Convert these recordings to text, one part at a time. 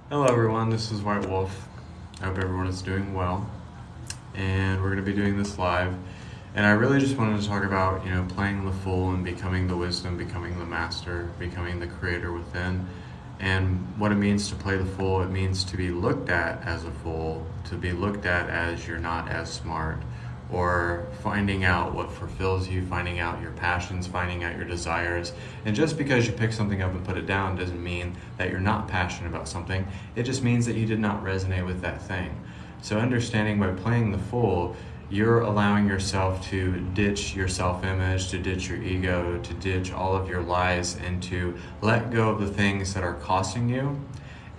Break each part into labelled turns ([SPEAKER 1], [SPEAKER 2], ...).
[SPEAKER 1] Hello everyone, this is White Wolf. I hope everyone is doing well. And we're going to be doing this live. And I really just wanted to talk about, playing the fool and becoming the wisdom, becoming the master, becoming the creator within. And what it means to play the fool, it means to be looked at as a fool, to be looked at as you're not as smart, or finding out what fulfills you, finding out your passions, finding out your desires. And just because you pick something up and put it down doesn't mean that you're not passionate about something. It just means that you did not resonate with that thing. So understanding by playing the fool, you're allowing yourself to ditch your self-image, to ditch your ego, to ditch all of your lies, and to let go of the things that are costing you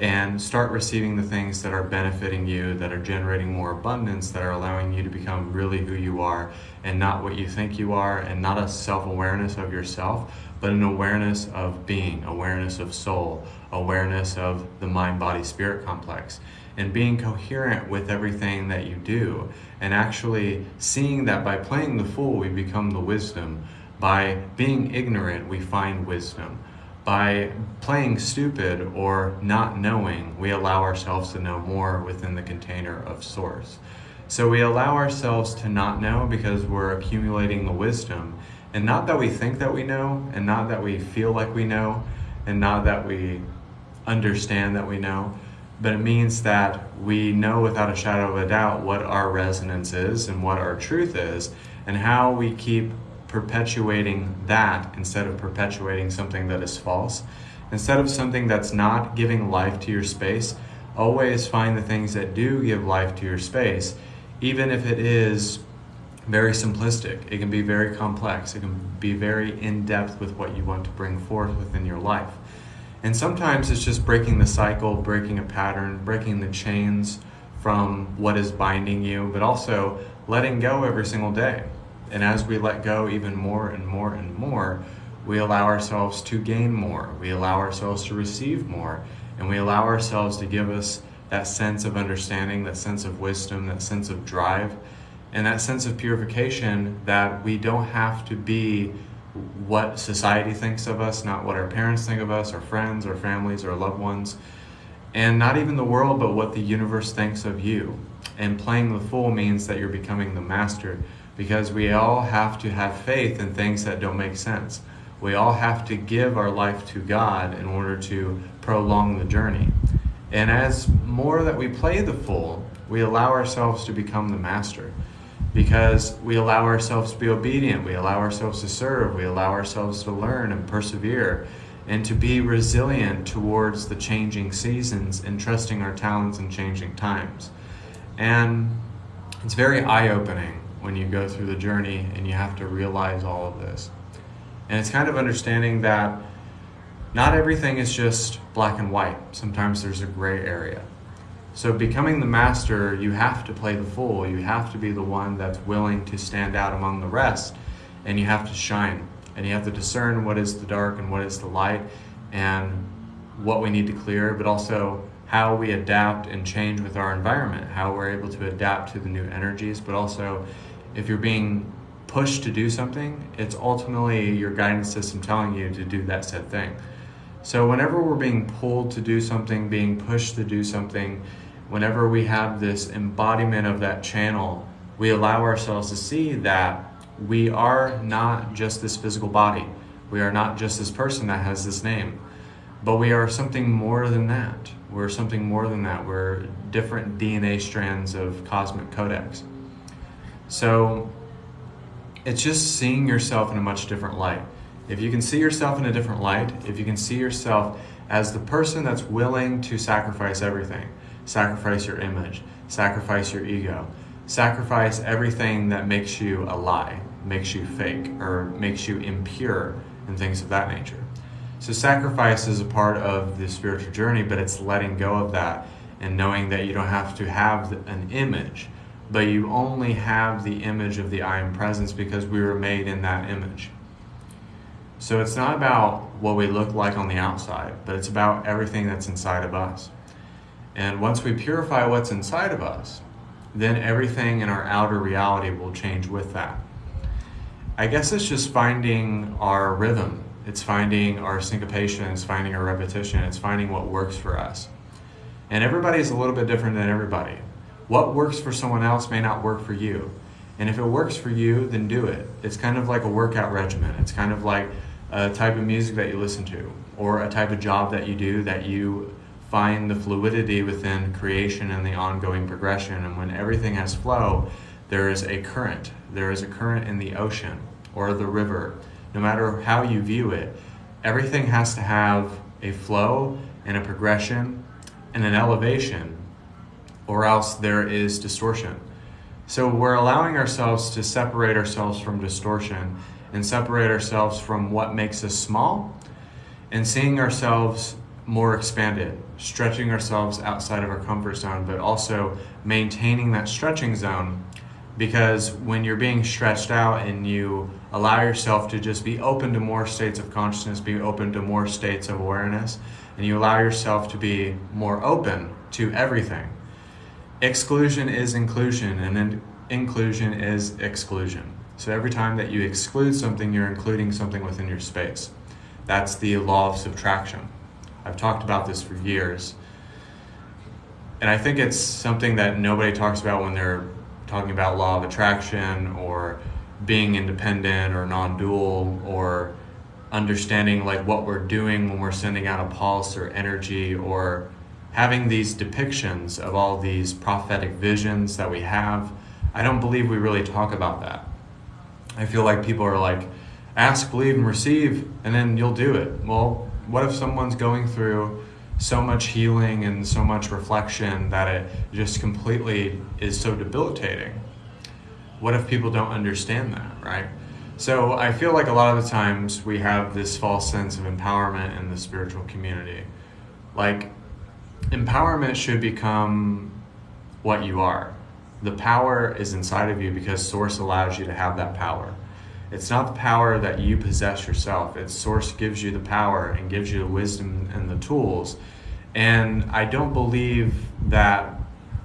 [SPEAKER 1] and start receiving the things that are benefiting you, that are generating more abundance, that are allowing you to become really who you are and not what you think you are, and not a self-awareness of yourself, but an awareness of being, awareness of soul, awareness of the mind-body-spirit complex, and being coherent with everything that you do, and actually seeing that by playing the fool, we become the wisdom. By being ignorant, we find wisdom. By playing stupid or not knowing, we allow ourselves to know more within the container of Source. So we allow ourselves to not know because we're accumulating the wisdom. And not that we think that we know, and not that we feel like we know, and not that we understand that we know, but it means that we know without a shadow of a doubt what our resonance is and what our truth is, and how we keep perpetuating that instead of perpetuating something that is false. Instead of something that's not giving life to your space, always find the things that do give life to your space, even if it is very simplistic. It can be very complex. It can be very in-depth with what you want to bring forth within your life. And sometimes it's just breaking the cycle, breaking a pattern, breaking the chains from what is binding you, but also letting go every single day. And as we let go even more and more and more, we allow ourselves to gain more. We allow ourselves to receive more. And we allow ourselves to give us that sense of understanding, that sense of wisdom, that sense of drive, and that sense of purification, that we don't have to be what society thinks of us, not what our parents think of us, our friends, our families, our loved ones, and not even the world, but what the universe thinks of you. And playing the fool means that you're becoming the master, because we all have to have faith in things that don't make sense. We all have to give our life to God in order to prolong the journey. And as more that we play the fool, we allow ourselves to become the master, because we allow ourselves to be obedient, we allow ourselves to serve, we allow ourselves to learn and persevere, and to be resilient towards the changing seasons and trusting our talents in changing times. And it's very eye-opening when you go through the journey and you have to realize all of this. And it's kind of understanding that not everything is just black and white. Sometimes there's a gray area. So becoming the master, you have to play the fool. You have to be the one that's willing to stand out among the rest, and you have to shine. And you have to discern what is the dark and what is the light, and what we need to clear, but also how we adapt and change with our environment, how we're able to adapt to the new energies, but also if you're being pushed to do something, it's ultimately your guidance system telling you to do that said thing. So whenever we're being pulled to do something, being pushed to do something, whenever we have this embodiment of that channel, we allow ourselves to see that we are not just this physical body. We are not just this person that has this name, but we are something more than that. We're something more than that. We're different DNA strands of cosmic codex. So it's just seeing yourself in a much different light. If you can see yourself in a different light, if you can see yourself as the person that's willing to sacrifice everything, sacrifice your image, sacrifice your ego, sacrifice everything that makes you a lie, makes you fake, or makes you impure, and things of that nature. So sacrifice is a part of the spiritual journey, but it's letting go of that and knowing that you don't have to have an image, but you only have the image of the I Am Presence because we were made in that image. So it's not about what we look like on the outside, but it's about everything that's inside of us. And once we purify what's inside of us, then everything in our outer reality will change with that. I guess it's just finding our rhythm. It's finding our syncopation. It's finding our repetition. It's finding what works for us. And everybody's a little bit different than everybody. What works for someone else may not work for you. And if it works for you, then do it. It's kind of like a workout regimen. It's kind of like a type of music that you listen to, or a type of job that you do, that you find the fluidity within creation and the ongoing progression. And when everything has flow, there is a current. There is a current in the ocean or the river. No matter how you view it, everything has to have a flow and a progression and an elevation, or else there is distortion. So we're allowing ourselves to separate ourselves from distortion and separate ourselves from what makes us small, and seeing ourselves more expanded, stretching ourselves outside of our comfort zone, but also maintaining that stretching zone. Because when you're being stretched out and you allow yourself to just be open to more states of consciousness, be open to more states of awareness, and you allow yourself to be more open to everything, exclusion is inclusion, and inclusion is exclusion. So every time that you exclude something, you're including something within your space. That's the law of subtraction. I've talked about this for years. And I think it's something that nobody talks about when they're talking about law of attraction, or being independent or non-dual, or understanding like what we're doing when we're sending out a pulse or energy, or having these depictions of all these prophetic visions that we have. I don't believe we really talk about that. I feel like people are like, ask, believe, and receive, and then you'll do it. Well, what if someone's going through so much healing and so much reflection that it just completely is so debilitating? What if people don't understand that, right? So I feel like a lot of the times we have this false sense of empowerment in the spiritual community. Like, empowerment should become what you are. The power is inside of you because Source allows you to have that power. It's not the power that you possess yourself. It's Source gives you the power and gives you the wisdom and the tools. And I don't believe that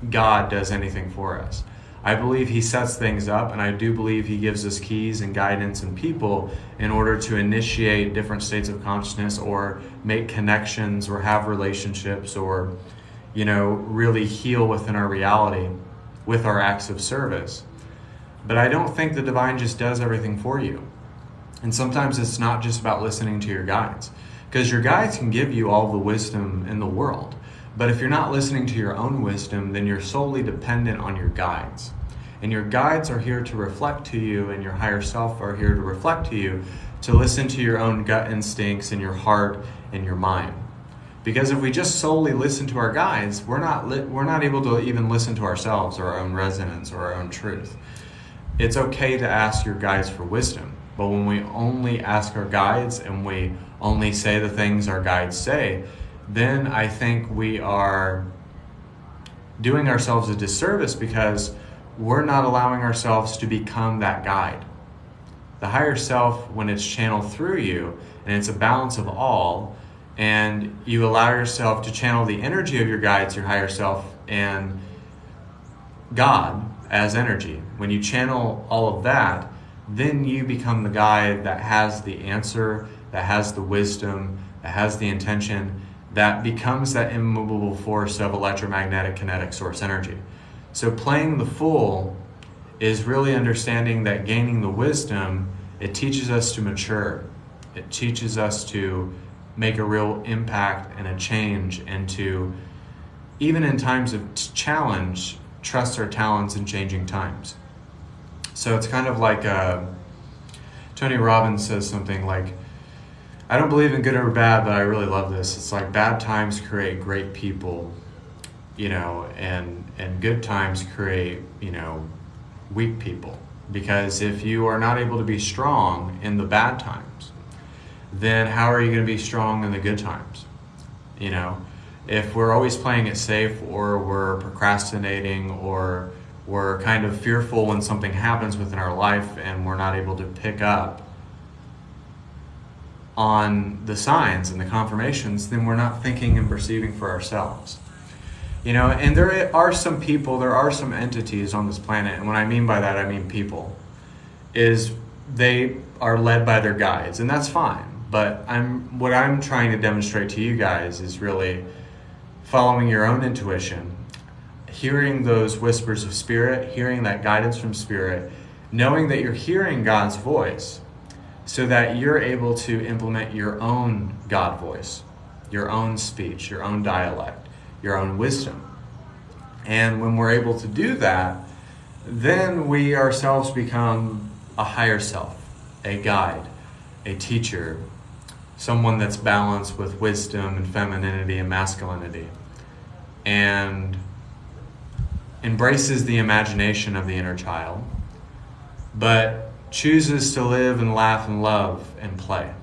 [SPEAKER 1] God does anything for us. I believe He sets things up, and I do believe He gives us keys and guidance and people in order to initiate different states of consciousness, or make connections, or have relationships, or, really heal within our reality with our acts of service. But I don't think the divine just does everything for you. And sometimes it's not just about listening to your guides, because your guides can give you all the wisdom in the world. But if you're not listening to your own wisdom, then you're solely dependent on your guides. And your guides are here to reflect to you, and your higher self are here to reflect to you, to listen to your own gut instincts and your heart and your mind. Because if we just solely listen to our guides, we're not able to even listen to ourselves, or our own resonance, or our own truth. It's okay to ask your guides for wisdom, but when we only ask our guides and we only say the things our guides say, then I think we are doing ourselves a disservice, because we're not allowing ourselves to become that guide. The higher self, when it's channeled through you, and it's a balance of all, and you allow yourself to channel the energy of your guides, your higher self, and God as energy. When you channel all of that, then you become the guide that has the answer, that has the wisdom, that has the intention, that becomes that immovable force of electromagnetic kinetic source energy. So playing the fool is really understanding that gaining the wisdom, it teaches us to mature. It teaches us to make a real impact and a change, and to, even in times of challenge, trust our talents in changing times. So it's kind of like Tony Robbins says something like, I don't believe in good or bad, but I really love this. It's like bad times create great people, and good times create, weak people. Because if you are not able to be strong in the bad times, then how are you going to be strong in the good times? If we're always playing it safe, or we're procrastinating, or we're kind of fearful when something happens within our life and we're not able to pick up on the signs and the confirmations, then we're not thinking and perceiving for ourselves. And there are some people, there are some entities on this planet, and what I mean by that, I mean people, is they are led by their guides, and that's fine. But what I'm trying to demonstrate to you guys is really following your own intuition, hearing those whispers of spirit, hearing that guidance from spirit, knowing that you're hearing God's voice so that you're able to implement your own God voice, your own speech, your own dialect, your own wisdom. And when we're able to do that, then we ourselves become a higher self, a guide, a teacher, someone that's balanced with wisdom and femininity and masculinity, and embraces the imagination of the inner child, but chooses to live and laugh and love and play.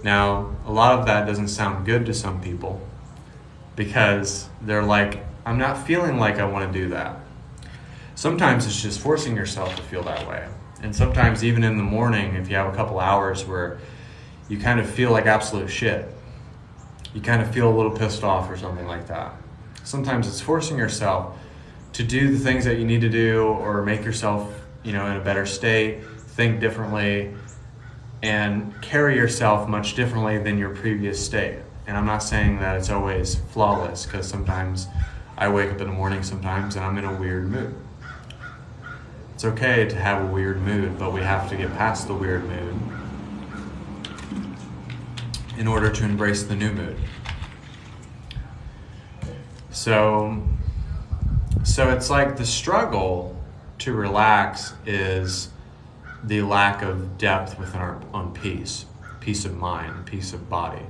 [SPEAKER 1] Now, a lot of that doesn't sound good to some people because they're like, I'm not feeling like I want to do that. Sometimes it's just forcing yourself to feel that way. And sometimes even in the morning, if you have a couple hours where you kind of feel like absolute shit, you kind of feel a little pissed off or something like that. Sometimes it's forcing yourself to do the things that you need to do or make yourself, in a better state, think differently, and carry yourself much differently than your previous state. And I'm not saying that it's always flawless, because sometimes I wake up in the morning sometimes and I'm in a weird mood. It's okay to have a weird mood, but we have to get past the weird mood in order to embrace the new mood. So it's like the struggle to relax is the lack of depth within our own peace of mind, peace of body.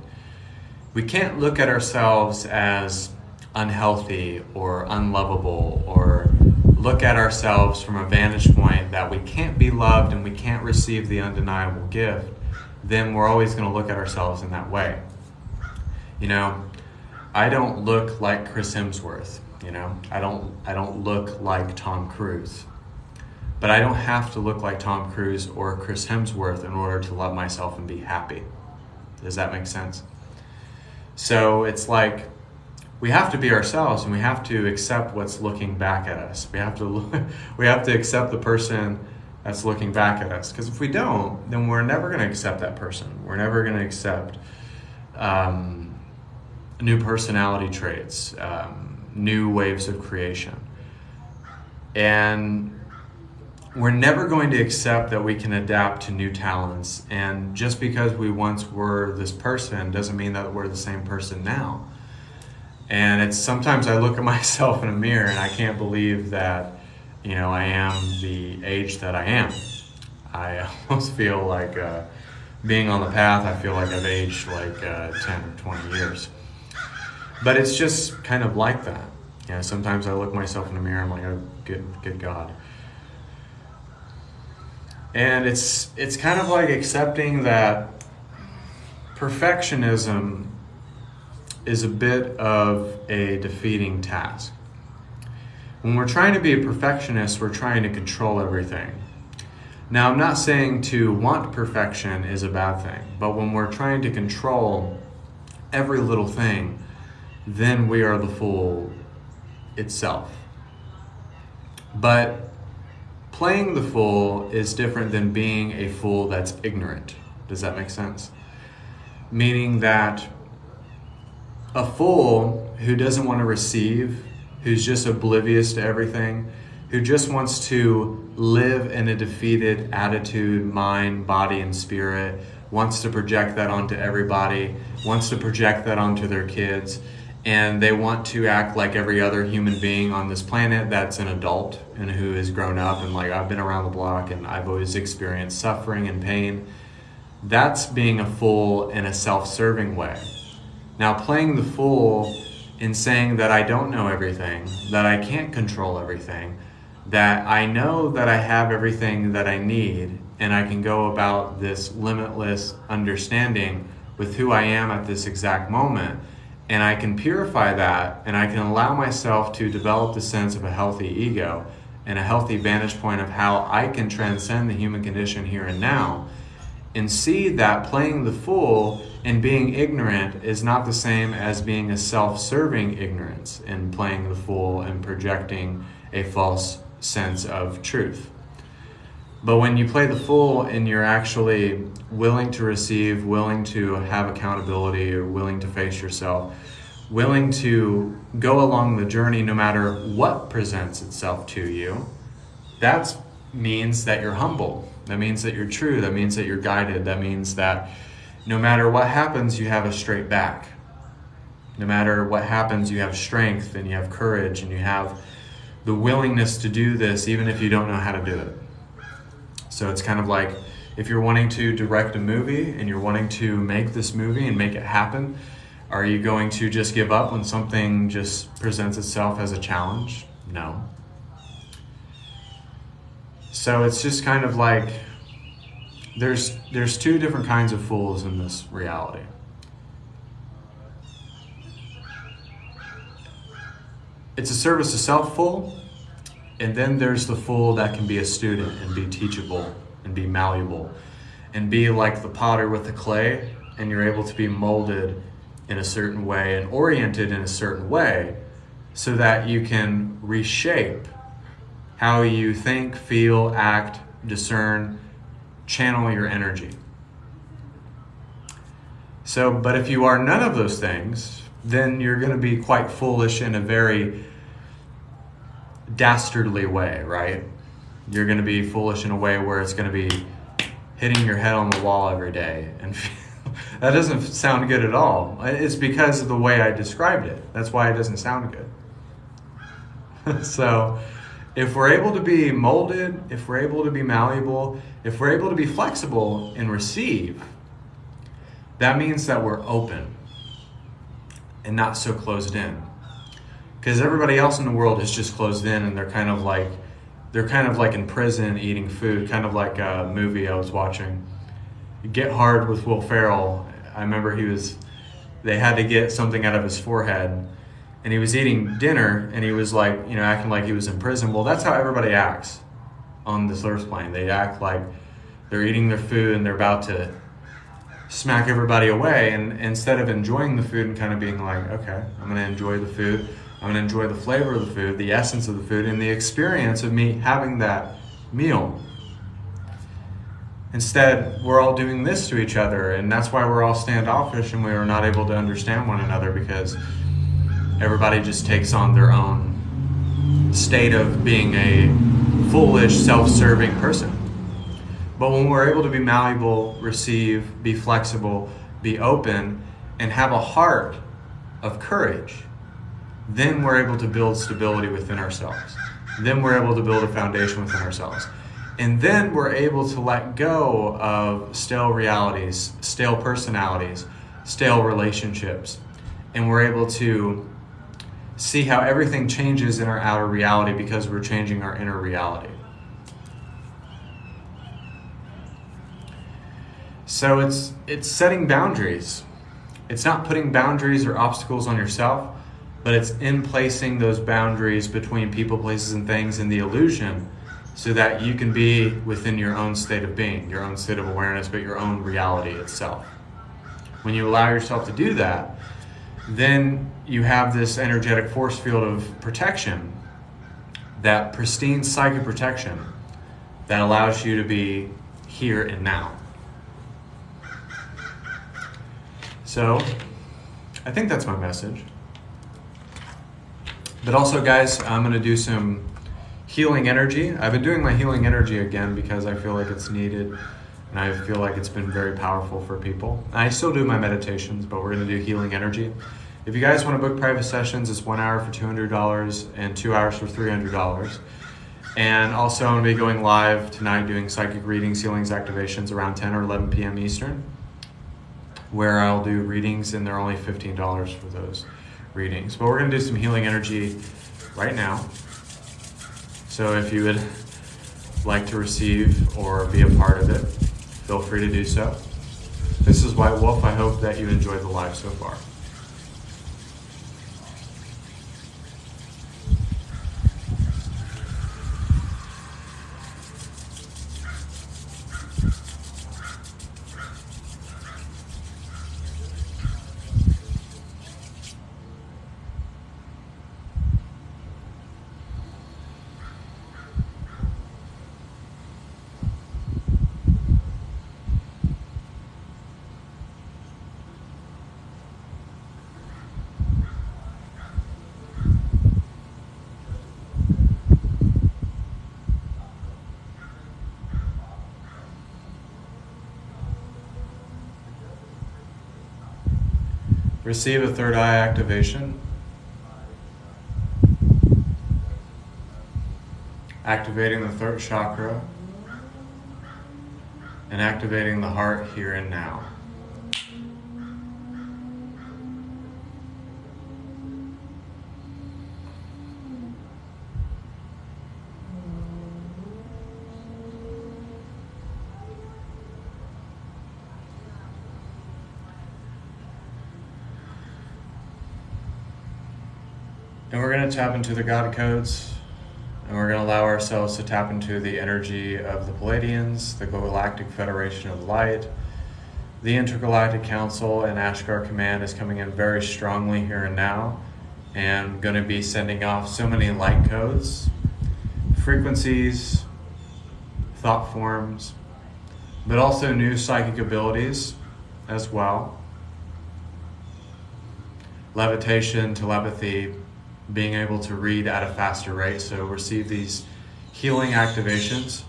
[SPEAKER 1] We can't look at ourselves as unhealthy or unlovable, or look at ourselves from a vantage point that we can't be loved and we can't receive the undeniable gift. Then we're always going to look at ourselves in that way. I don't look like Chris Hemsworth. I don't look like Tom Cruise. But I don't have to look like Tom Cruise or Chris Hemsworth in order to love myself and be happy. Does that make sense? So it's like we have to be ourselves, and we have to accept what's looking back at us. We have to accept the person that's looking back at us. Because if we don't, then we're never going to accept that person. We're never going to accept new personality traits, new waves of creation. And we're never going to accept that we can adapt to new talents. And just because we once were this person doesn't mean that we're the same person now. And it's sometimes I look at myself in a mirror and I can't believe that, I am the age that I am. I almost feel like being on the path, I feel like I've aged like 10 or 20 years. But it's just kind of like that. Sometimes I look at myself in the mirror, I'm like, oh, good God. And it's kind of like accepting that perfectionism is a bit of a defeating task. When we're trying to be a perfectionist, we're trying to control everything. Now, I'm not saying to want perfection is a bad thing, but when we're trying to control every little thing, then we are the fool itself. But playing the fool is different than being a fool that's ignorant. Does that make sense? Meaning that a fool who doesn't want to receive, who's just oblivious to everything, who just wants to live in a defeated attitude, mind, body, and spirit, wants to project that onto everybody, wants to project that onto their kids, and they want to act like every other human being on this planet that's an adult and who has grown up and like, I've been around the block and I've always experienced suffering and pain. That's being a fool in a self-serving way. Now, playing the fool in saying that I don't know everything, that I can't control everything, that I know that I have everything that I need, and I can go about this limitless understanding with who I am at this exact moment, and I can purify that, and I can allow myself to develop the sense of a healthy ego and a healthy vantage point of how I can transcend the human condition here and now, and see that playing the fool and being ignorant is not the same as being a self-serving ignorance and playing the fool and projecting a false sense of truth. But when you play the fool and you're actually willing to receive, willing to have accountability, or willing to face yourself, willing to go along the journey no matter what presents itself to you, that means that you're humble. That means that you're true. That means that you're guided. That means that no matter what happens, you have a straight back. No matter what happens, you have strength and you have courage and you have the willingness to do this even if you don't know how to do it. So it's kind of like if you're wanting to direct a movie and you're wanting to make this movie and make it happen, are you going to just give up when something just presents itself as a challenge? No. So it's just kind of like there's two different kinds of fools in this reality. It's a service to self fool, and then there's the fool that can be a student and be teachable and be malleable and be like the potter with the clay, and you're able to be molded in a certain way and oriented in a certain way so that you can reshape how you think, feel, act, discern, channel your energy. So, but if you are none of those things, then you're going to be quite foolish in a very dastardly way, right? You're going to be foolish in a way where it's going to be hitting your head on the wall every day. And that doesn't sound good at all. It's because of the way I described it. That's why it doesn't sound good. So if we're able to be molded, if we're able to be malleable, if we're able to be flexible and receive, that means that we're open and not so closed in. Because everybody else in the world is just closed in, and they're kind of like in prison eating food, kind of like a movie I was watching, Get Hard with Will Ferrell. I remember they had to get something out of his forehead, and he was eating dinner, and he was like, acting like he was in prison. Well, that's how everybody acts on this earth plane. They act like they're eating their food and they're about to smack everybody away, and instead of enjoying the food and kind of being like, okay, I'm going to enjoy the food, I'm going to enjoy the flavor of the food, the essence of the food, and the experience of me having that meal. Instead, we're all doing this to each other, and that's why we're all standoffish and we are not able to understand one another, because everybody just takes on their own state of being a foolish, self-serving person. But when we're able to be malleable, receive, be flexible, be open, and have a heart of courage, then we're able to build stability within ourselves. Then we're able to build a foundation within ourselves. And then we're able to let go of stale realities, stale personalities, stale relationships. And we're able to see how everything changes in our outer reality because we're changing our inner reality. So it's setting boundaries. It's not putting boundaries or obstacles on yourself, but it's in placing those boundaries between people, places, and things in the illusion so that you can be within your own state of being, your own state of awareness, but your own reality itself. When you allow yourself to do that, then you have this energetic force field of protection, that pristine psychic protection that allows you to be here and now. So, I think that's my message. But also, guys, I'm going to do some healing energy. I've been doing my healing energy again because I feel like it's needed, and I feel like it's been very powerful for people. I still do my meditations, but we're going to do healing energy. If you guys want to book private sessions, it's 1 hour for $200 and 2 hours for $300. And also, I'm going to be going live tonight doing psychic readings, healings, activations around 10 or 11 p.m. Eastern, where I'll do readings, and they're only $15 for those readings. But we're going to do some healing energy right now. So if you would like to receive or be a part of it, feel free to do so. This is White Wolf. I hope that you enjoyed the live so far. Receive a third eye activation. Activating the throat chakra and activating the heart here and now. And we're going to tap into the God codes, and we're going to allow ourselves to tap into the energy of the Palladians, the Galactic Federation of Light. The Intergalactic Council and Ashgar Command is coming in very strongly here and now, and going to be sending off so many light codes, frequencies, thought forms, but also new psychic abilities as well. Levitation, telepathy, being able to read at a faster rate, so receive these healing activations.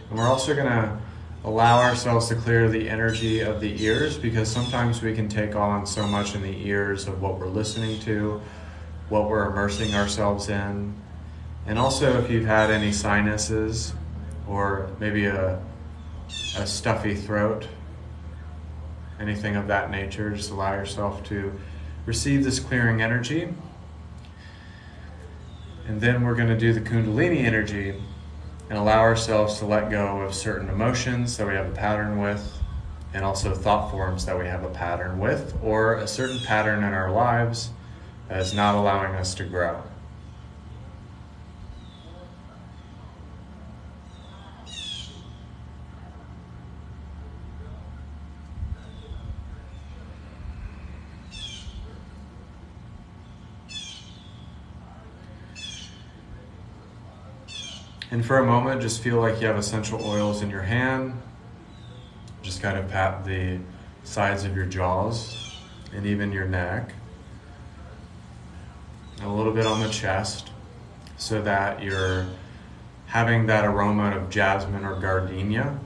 [SPEAKER 1] And we're also going to allow ourselves to clear the energy of the ears, because sometimes we can take on so much in the ears of what we're listening to, what we're immersing ourselves in. And also if you've had any sinuses or maybe a stuffy throat, anything of that nature, just allow yourself to receive this clearing energy. And then we're going to do the Kundalini energy and allow ourselves to let go of certain emotions that we have a pattern with, and also thought forms that we have a pattern with, or a certain pattern in our lives that is not allowing us to grow. And for a moment, just feel like you have essential oils in your hand. Just kind of pat the sides of your jaws and even your neck. A little bit on the chest, so that you're having that aroma of jasmine or gardenia.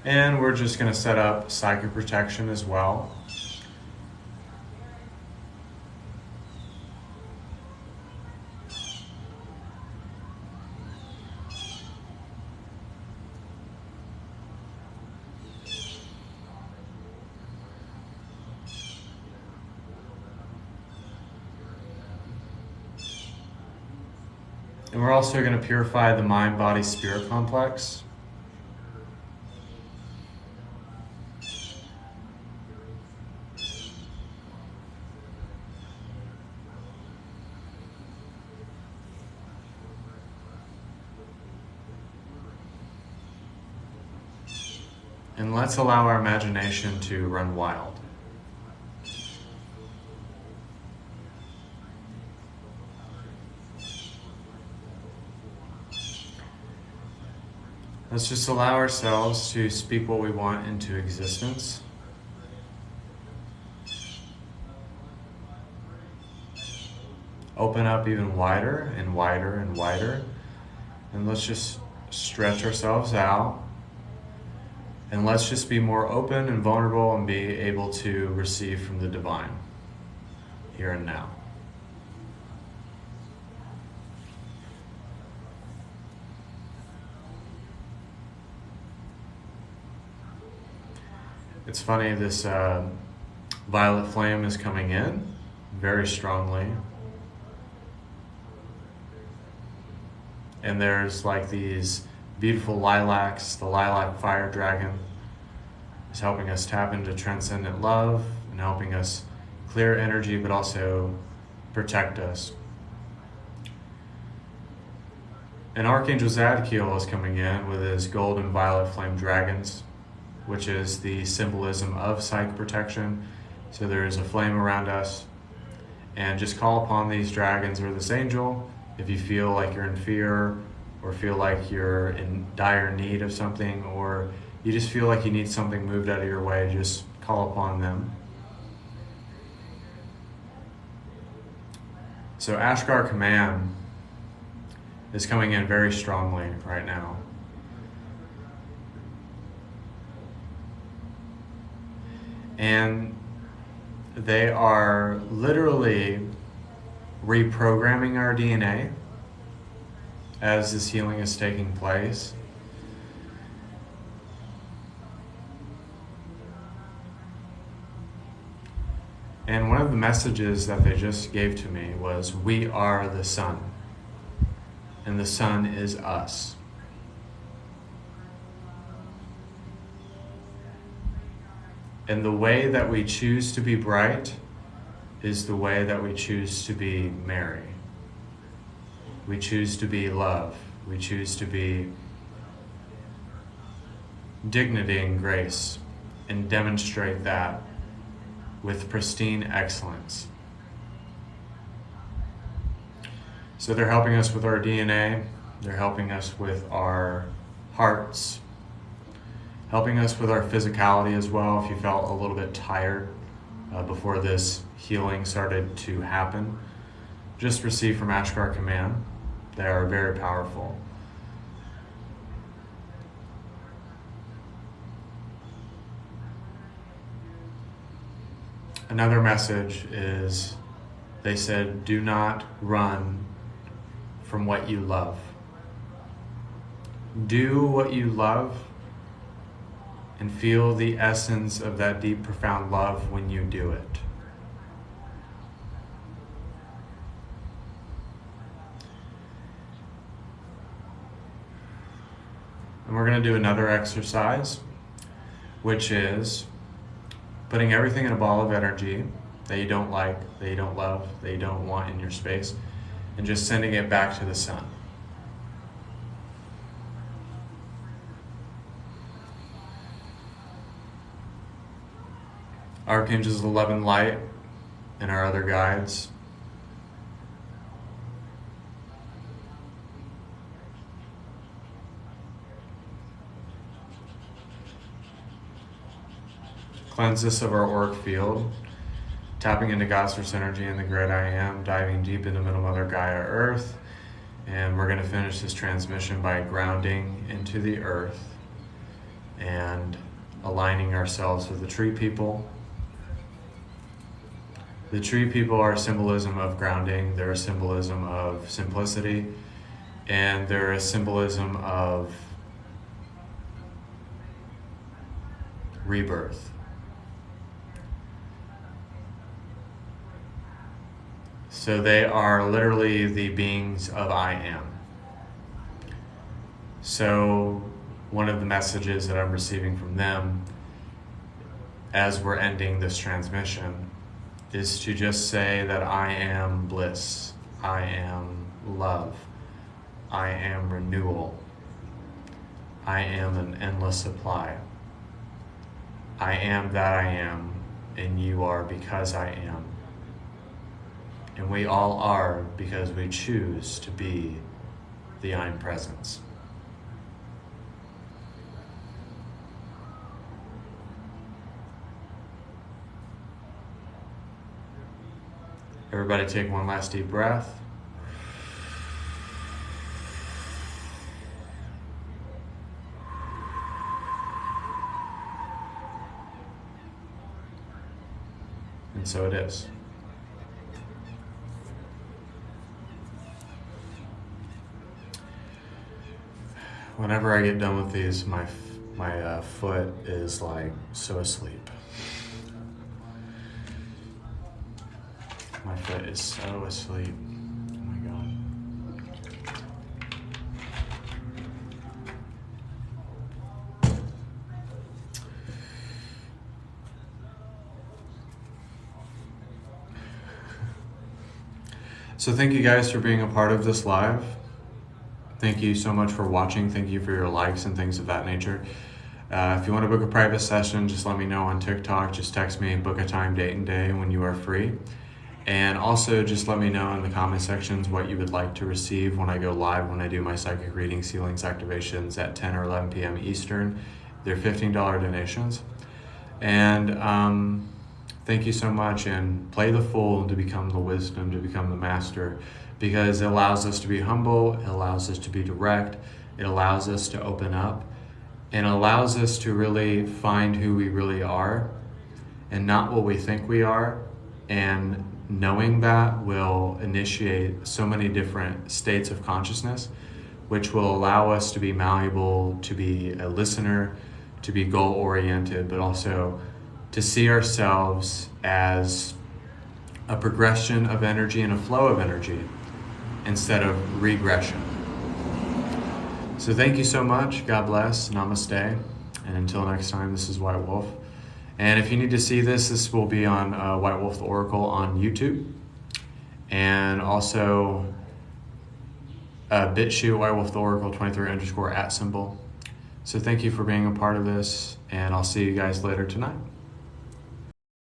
[SPEAKER 1] And we're just going to set up psychic protection as well. And we're also going to purify the mind-body-spirit complex. And let's allow our imagination to run wild. Let's just allow ourselves to speak what we want into existence. Open up even wider and wider and wider. And let's just stretch ourselves out. And let's just be more open and vulnerable and be able to receive from the divine here and now. It's funny, this violet flame is coming in very strongly. And there's like these beautiful lilacs. The lilac fire dragon is helping us tap into transcendent love and helping us clear energy, but also protect us. And Archangel Zadkiel is coming in with his gold and violet flame dragons, which is the symbolism of psychic protection. So there is a flame around us, and just call upon these dragons or this angel if you feel like you're in fear, or feel like you're in dire need of something, or you just feel like you need something moved out of your way. Just call upon them. So Ashgar Command is coming in very strongly right now. And they are literally reprogramming our DNA as this healing is taking place. And one of the messages that they just gave to me was, we are the sun, and the sun is us. And the way that we choose to be bright is the way that we choose to be merry. We choose to be love. We choose to be dignity and grace, and demonstrate that with pristine excellence. So they're helping us with our DNA, they're helping us with our hearts, helping us with our physicality as well. If you felt a little bit tired before this healing started to happen, just receive from Ashgar Command. They are very powerful. Another message is, they said, do not run from what you love. Do what you love and feel the essence of that deep, profound love when you do it. And we're going to do another exercise, which is putting everything in a ball of energy that you don't like, that you don't love, that you don't want in your space, and just sending it back to the sun. Archangels of love and light and our other guides, cleanse us of our auric field, tapping into God's source energy and the great I am, diving deep into Middle Mother Gaia Earth. And we're going to finish this transmission by grounding into the earth and aligning ourselves with the tree people. The tree people are a symbolism of grounding, they're a symbolism of simplicity, and they're a symbolism of rebirth. So they are literally the beings of I am. So one of the messages that I'm receiving from them as we're ending this transmission is to just say that I am bliss, I am love, I am renewal, I am an endless supply. I am that I am, and you are because I am. And we all are because we choose to be the I'm presence. Everybody take one last deep breath. And so it is. Whenever I get done with these, my foot is like so asleep. My foot is so asleep. Oh my God. So thank you guys for being a part of this live. Thank you so much for watching. Thank you for your likes and things of that nature. If you want to book a private session, just let me know on TikTok. Just text me, book a time, date, and day when you are free. And also just let me know in the comment sections what you would like to receive when I go live, when I do my psychic readings, healings, activations at 10 or 11 p.m. Eastern. They're $15 donations. And thank you so much, and play the fool to become the wisdom, to become the master, because it allows us to be humble, it allows us to be direct, it allows us to open up, and allows us to really find who we really are and not what we think we are. And knowing that will initiate so many different states of consciousness, which will allow us to be malleable, to be a listener, to be goal-oriented, but also to see ourselves as a progression of energy and a flow of energy instead of regression. So thank you so much. God bless. Namaste. And until next time, this is White Wolf. And if you need to see this, this will be on White Wolf the Oracle on YouTube. And also BitChute, White Wolf the Oracle 23 _ @ symbol. So thank you for being a part of this, and I'll see you guys later tonight.